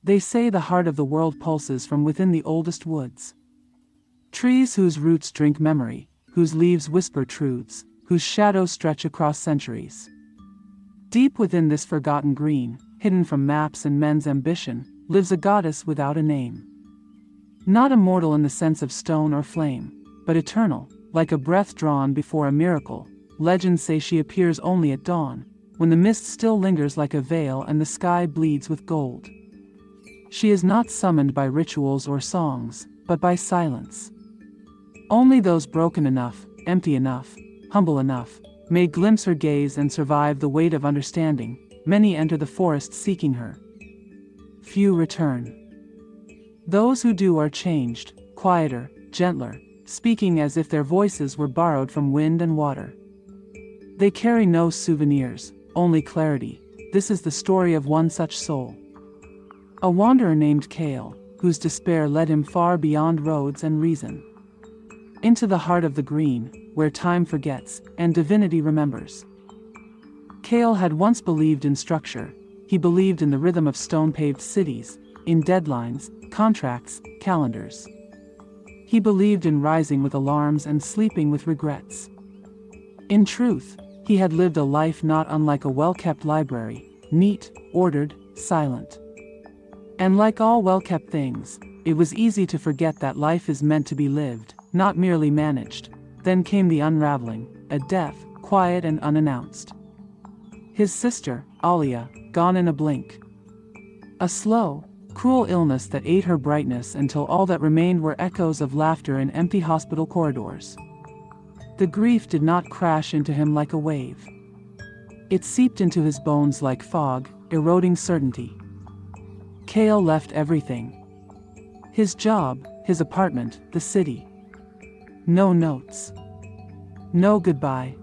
They say the heart of the world pulses from within the oldest woods. Trees whose roots drink memory, whose leaves whisper truths, whose shadows stretch across centuries. Deep within this forgotten green, hidden from maps and men's ambition, lives a goddess without a name. Not immortal in the sense of stone or flame, but eternal, like a breath drawn before a miracle. Legends say she appears only at dawn, when the mist still lingers like a veil and the sky bleeds with gold. She is not summoned by rituals or songs, but by silence. Only those broken enough, empty enough, humble enough, may glimpse her gaze and survive the weight of understanding. Many enter the forest seeking her. Few return. Those who do are changed, quieter, gentler, speaking as if their voices were borrowed from wind and water. They carry no souvenirs, only clarity. This is the story of one such soul. A wanderer named Kael, whose despair led him far beyond roads and reason. Into the heart of the green, where time forgets, and divinity remembers. Kael had once believed in structure. He believed in the rhythm of stone-paved cities, in deadlines, contracts, calendars. He believed in rising with alarms and sleeping with regrets. In truth, he had lived a life not unlike a well-kept library, neat, ordered, silent. And like all well-kept things, it was easy to forget that life is meant to be lived, not merely managed. Then came the unraveling, a death, quiet and unannounced. His sister, Alia, gone in a blink. A slow, cruel illness that ate her brightness until all that remained were echoes of laughter in empty hospital corridors. The grief did not crash into him like a wave. It seeped into his bones like fog, eroding certainty. Kael left everything. His job, his apartment, the city. No notes. No goodbye.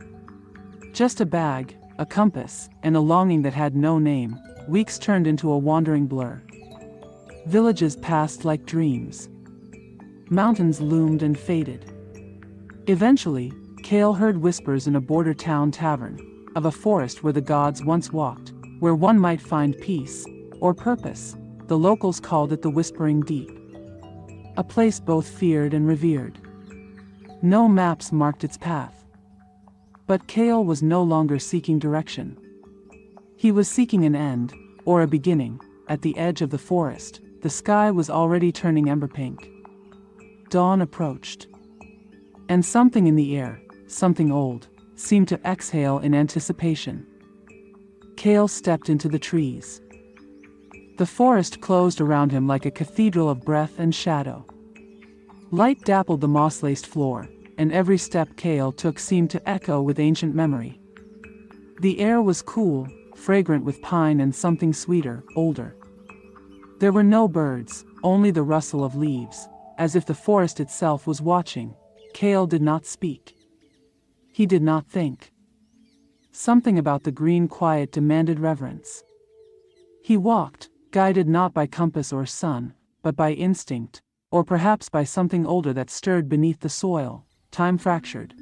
Just a bag, a compass, and a longing that had no name. Weeks turned into a wandering blur. Villages passed like dreams. Mountains loomed and faded. Eventually, Kael heard whispers in a border town tavern, of a forest where the gods once walked, where one might find peace, or purpose. The locals called it the Whispering Deep. A place both feared and revered. No maps marked its path. But Kael was no longer seeking direction. He was seeking an end, or a beginning. At the edge of the forest, the sky was already turning ember pink. Dawn approached. And something in the air, something old, seemed to exhale in anticipation. Kael stepped into the trees. The forest closed around him like a cathedral of breath and shadow. Light dappled the moss-laced floor, and every step Kael took seemed to echo with ancient memory. The air was cool, fragrant with pine and something sweeter, older. There were no birds, only the rustle of leaves, as if the forest itself was watching. Kael did not speak. He did not think. Something about the green quiet demanded reverence. He walked, guided not by compass or sun, but by instinct, or perhaps by something older that stirred beneath the soil. Time fractured.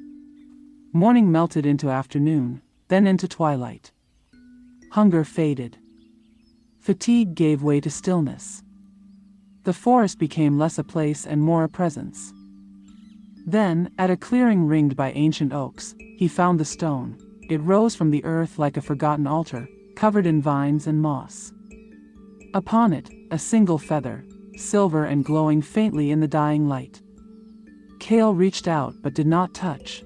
Morning melted into afternoon, then into twilight. Hunger faded. Fatigue gave way to stillness. The forest became less a place and more a presence. Then, at a clearing ringed by ancient oaks, he found the stone. It rose from the earth like a forgotten altar, covered in vines and moss. Upon it, a single feather, silver and glowing faintly in the dying light. Kael reached out but did not touch.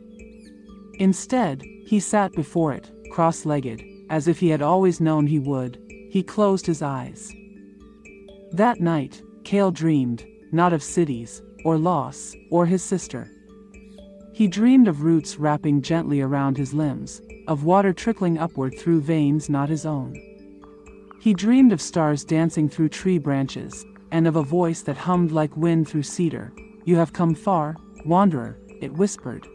Instead, he sat before it, cross-legged, as if he had always known he would. He closed his eyes. That night, Kael dreamed, not of cities, or loss, or his sister. He dreamed of roots wrapping gently around his limbs, of water trickling upward through veins not his own. He dreamed of stars dancing through tree branches, and of a voice that hummed like wind through cedar. "You have come far, wanderer," it whispered.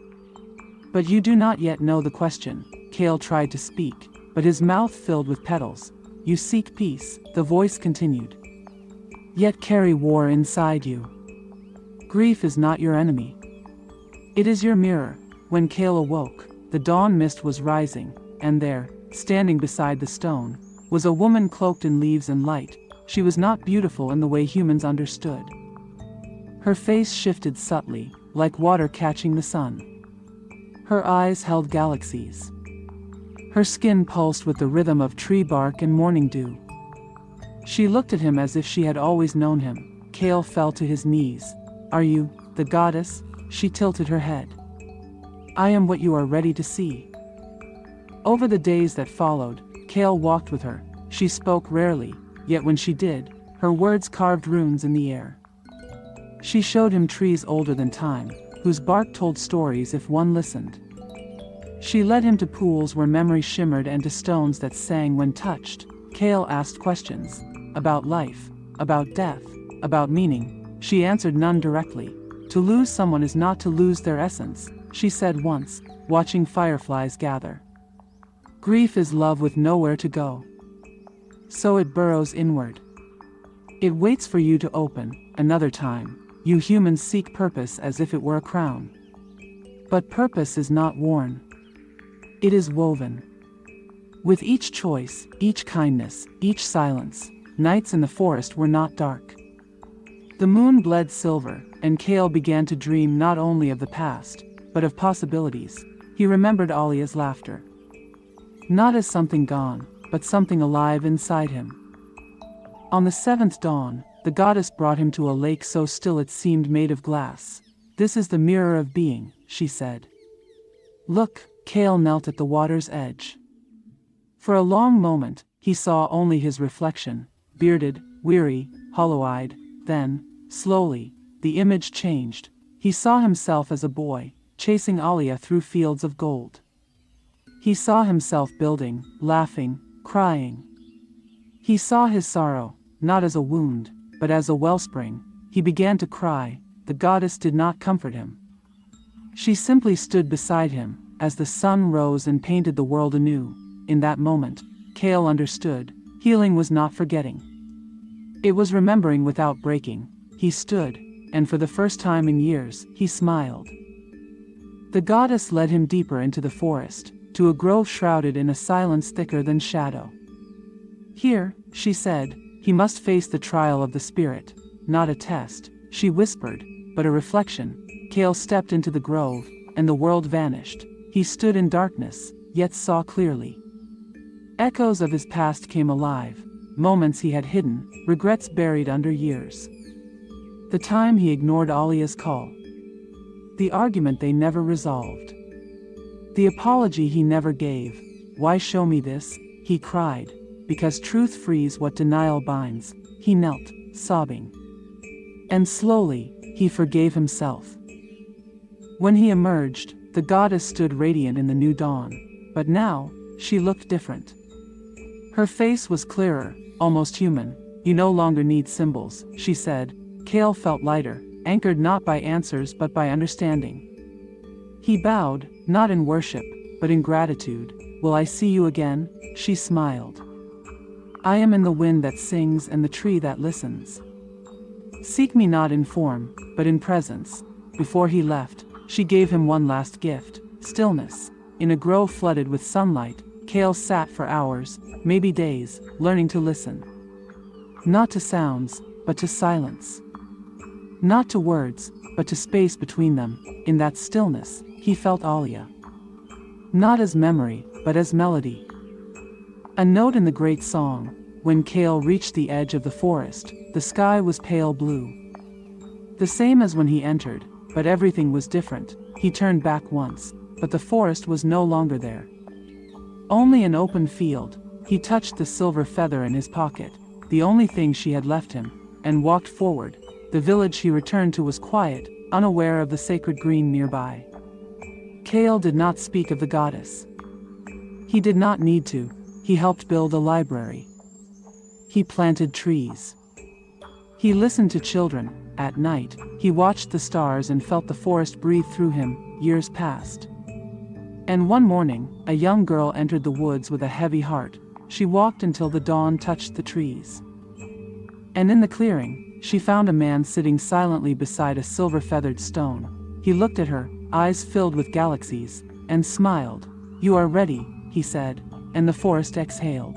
"But you do not yet know the question." Kael tried to speak, but his mouth filled with petals. "You seek peace," the voice continued. "Yet carry war inside you. Grief is not your enemy. It is your mirror." When Kael awoke, the dawn mist was rising, and there, standing beside the stone, was a woman cloaked in leaves and light. she was not beautiful in the way humans understood. Her face shifted subtly, like water catching the sun. Her eyes held galaxies. Her skin pulsed with the rhythm of tree bark and morning dew. She looked at him as if she had always known him. Kael fell to his knees. "Are you, the goddess?" She tilted her head. "I am what you are ready to see." Over the days that followed, Kael walked with her. She spoke rarely, yet when she did, her words carved runes in the air. She showed him trees older than time, whose bark told stories if one listened. She led him to pools where memory shimmered and to stones that sang when touched. Kael asked questions about life, about death, about meaning. She answered none directly. "To lose someone is not to lose their essence," she said once, watching fireflies gather. "Grief is love with nowhere to go. So it burrows inward. It waits for you to open." Another time, "You humans seek purpose as if it were a crown. But purpose is not worn. It is woven. With each choice, each kindness, each silence." Nights in the forest were not dark. The moon bled silver, and Kael began to dream not only of the past, but of possibilities. He remembered Alia's laughter. Not as something gone, but something alive inside him. On the seventh dawn, the goddess brought him to a lake so still it seemed made of glass. "This is the mirror of being," she said. "Look." Kael knelt at the water's edge. For a long moment, he saw only his reflection, bearded, weary, hollow-eyed. Then, slowly, the image changed. He saw himself as a boy, chasing Alia through fields of gold. He saw himself building, laughing, crying. He saw his sorrow, not as a wound, but as a wellspring. He began to cry. The goddess did not comfort him. She simply stood beside him, as the sun rose and painted the world anew. In that moment, Kael understood. Healing was not forgetting. It was remembering without breaking. He stood, and for the first time in years, he smiled. The goddess led him deeper into the forest, to a grove shrouded in a silence thicker than shadow. "Here," she said, "he must face the trial of the spirit, not a test," she whispered, but a reflection. Kael stepped into the grove, and the world vanished. He stood in darkness, yet saw clearly. Echoes of his past came alive. Moments he had hidden, regrets buried under years. The time he ignored Alia's call. The argument they never resolved. The apology he never gave. "Why show me this?" he cried. "Because truth frees what denial binds." He knelt, sobbing. And slowly, he forgave himself. When he emerged, the goddess stood radiant in the new dawn. But now, she looked different. Her face was clearer, almost human. "You no longer need symbols," she said. Kael felt lighter, anchored not by answers but by understanding. He bowed, not in worship, but in gratitude. "Will I see you again?" she smiled. "I am in the wind that sings and the tree that listens. Seek me not in form, but in presence." Before he left, she gave him one last gift, stillness. In a grove flooded with sunlight, Kael sat for hours, maybe days, learning to listen. Not to sounds, but to silence. Not to words, but to space between them. In that stillness, he felt Alia. Not as memory, but as melody. A note in the great song. When Kael reached the edge of the forest, the sky was pale blue. The same as when he entered, but everything was different. He turned back once, but the forest was no longer there. Only an open field. He touched the silver feather in his pocket, the only thing she had left him, and walked forward. The village he returned to was quiet, unaware of the sacred green nearby. Kael did not speak of the goddess. He did not need to. He helped build a library. He planted trees. He listened to children. At night, he watched the stars and felt the forest breathe through him. Years passed. And one morning, a young girl entered the woods with a heavy heart. She walked until the dawn touched the trees. And in the clearing, she found a man sitting silently beside a silver-feathered stone. He looked at her, eyes filled with galaxies, and smiled. "You are ready," he said, and the forest exhaled.